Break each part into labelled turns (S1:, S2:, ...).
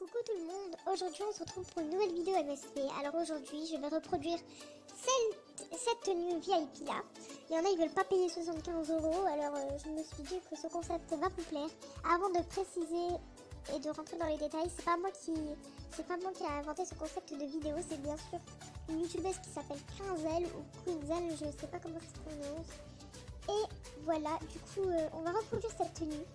S1: Coucou tout le monde, aujourd'hui on se retrouve pour une nouvelle vidéo MSP. Alors aujourd'hui je vais reproduire cette tenue VIP là. Il y en a ils veulent pas payer 75 €, alors je me suis dit que ce concept va vous plaire. Avant de préciser et de rentrer dans les détails, c'est pas moi qui ai inventé ce concept de vidéo, c'est bien sûr une youtubeuse qui s'appelle Quinzel ou Quinzel, je sais pas comment ça se prononce. Et voilà, du coup on va reproduire cette tenue.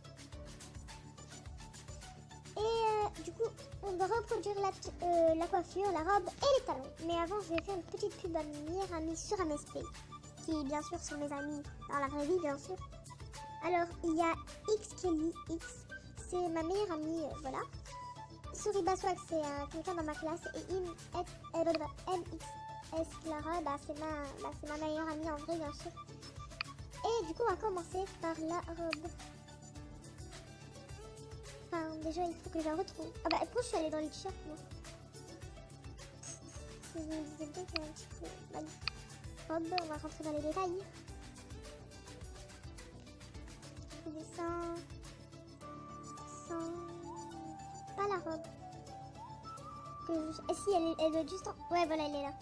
S1: Et du coup, on va reproduire la coiffure, la robe et les talons. Mais avant, je vais faire une petite pub à mes meilleures amies sur MSP, qui bien sûr sont mes amies dans la vraie vie, bien sûr. Alors, il y a X Kelly, X, c'est ma meilleure amie, voilà. Suriba Swag, c'est quelqu'un dans ma classe. Et MXS Clara, c'est ma meilleure amie en vrai, bien sûr. Et du coup, on va commencer par la robe. Enfin, déjà, il faut que je la retrouve. Ah bah, pourquoi je suis allée dans les t-shirts, moi? Je me disais bien qu'il y a un petit peu... Robe, on va rentrer dans les détails. Je descends... Pas la robe. Et si, elle doit être juste en... Ouais, voilà, elle est là.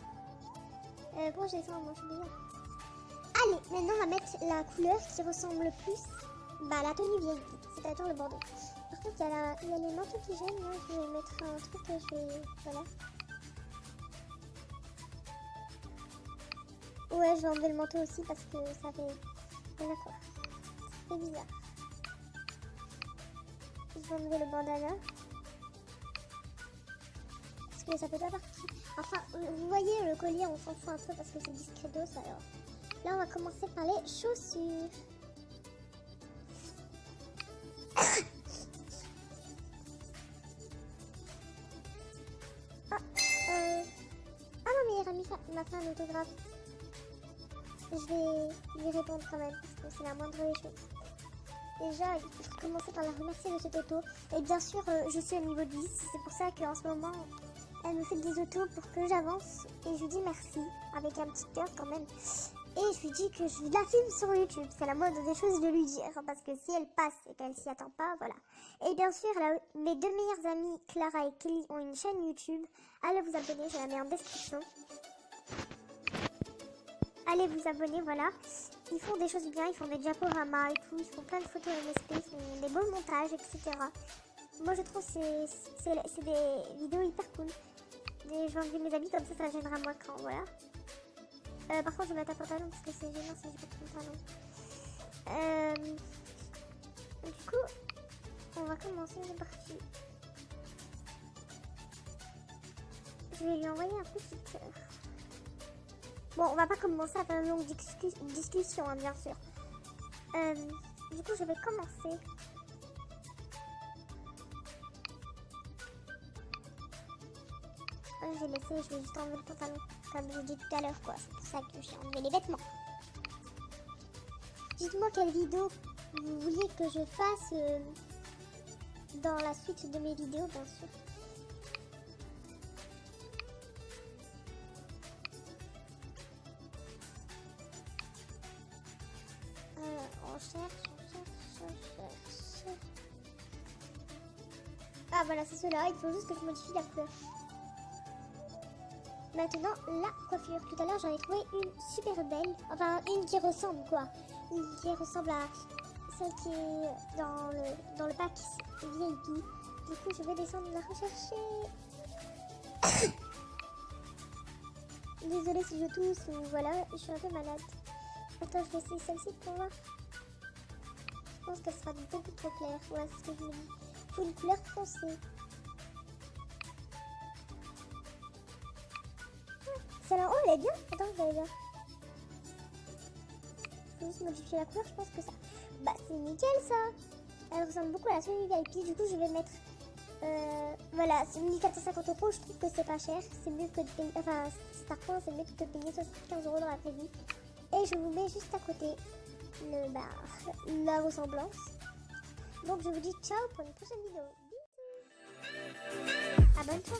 S1: Pourquoi je descends? Moi, je suis bizarre. Allez, maintenant, on va mettre la couleur qui ressemble le plus à la tenue vieille, c'est-à-dire le bordeaux. Par contre, il y a les manteaux qui gênent. Là, je vais mettre un truc que je vais... Voilà. Ouais, je vais enlever le manteau aussi parce que ça fait... Voilà quoi. C'est bizarre. Je vais enlever le bandana. Parce que ça fait pas partie. Enfin, vous voyez, le collier, on s'en fout un peu parce que c'est discretos. Alors, là, on va commencer par les chaussures. Ma meilleure amie m'a fait un autographe. Je vais lui répondre quand même parce que c'est la moindre des choses. Déjà, il faut commencer par la remercier de cet auto. Et bien sûr, je suis au niveau 10. C'est pour ça qu'en ce moment, elle me fait des autos pour que j'avance. Et je lui dis merci, avec un petit cœur quand même. Et je lui dis que je la filme sur YouTube. C'est la moindre des choses de lui dire. Parce que si elle passe et qu'elle s'y attend pas, voilà. Et bien sûr, là, mes deux meilleures amies, Clara et Kelly, ont une chaîne YouTube. Allez vous abonner, je la mets en description. Allez vous abonner, voilà. Ils font des choses bien, ils font des diaporamas et tout. Ils font plein de photos MSP, ils font des beaux montages, etc. Moi, je trouve que c'est des vidéos hyper cool. Je vais enlever mes habits, comme ça gênera moins quand, voilà. Par contre, je vais mettre un pantalon parce que c'est gênant si j'ai pas de pantalon. Du coup, on va commencer, c'est parti. Je vais lui envoyer un petit cœur. Bon, on va pas commencer à faire une longue discussion, hein, bien sûr. Du coup, je vais commencer. Je vais laisser, je vais juste enlever le pantalon. Comme j'ai dit tout à l'heure, quoi. C'est pour ça que j'ai enlevé les vêtements. Dites-moi quelle vidéo vous vouliez que je fasse dans la suite de mes vidéos, bien sûr. On cherche. Ah voilà, c'est cela. Il faut juste que je modifie la couleur. Maintenant, la coiffure. Tout à l'heure, j'en ai trouvé une super belle. Enfin, une qui ressemble, quoi. Une qui ressemble à celle qui est dans le pack VIP. Du coup, je vais descendre la rechercher. Désolée si je tousse ou voilà, je suis un peu malade. Attends, je vais essayer celle-ci pour voir. Je pense qu'elle sera beaucoup trop claire. Ouais, c'est ce que je me dis. Il faut une couleur foncée. Celle-là, oh, elle est bien. Attends, je vais aller voir. Je vais juste modifier la couleur, je pense que ça... Bah, c'est nickel, ça. Elle ressemble beaucoup à la tenue VIP. Du coup, je vais mettre... voilà, c'est 1450 €. Je trouve que c'est pas cher. C'est mieux que de payer... Enfin, Starpoint, c'est mieux que de payer 75 € dans la vraie vie. Et je vous mets juste à côté la ressemblance. Donc, je vous dis ciao pour une prochaine vidéo. Bisous. Abonne-toi.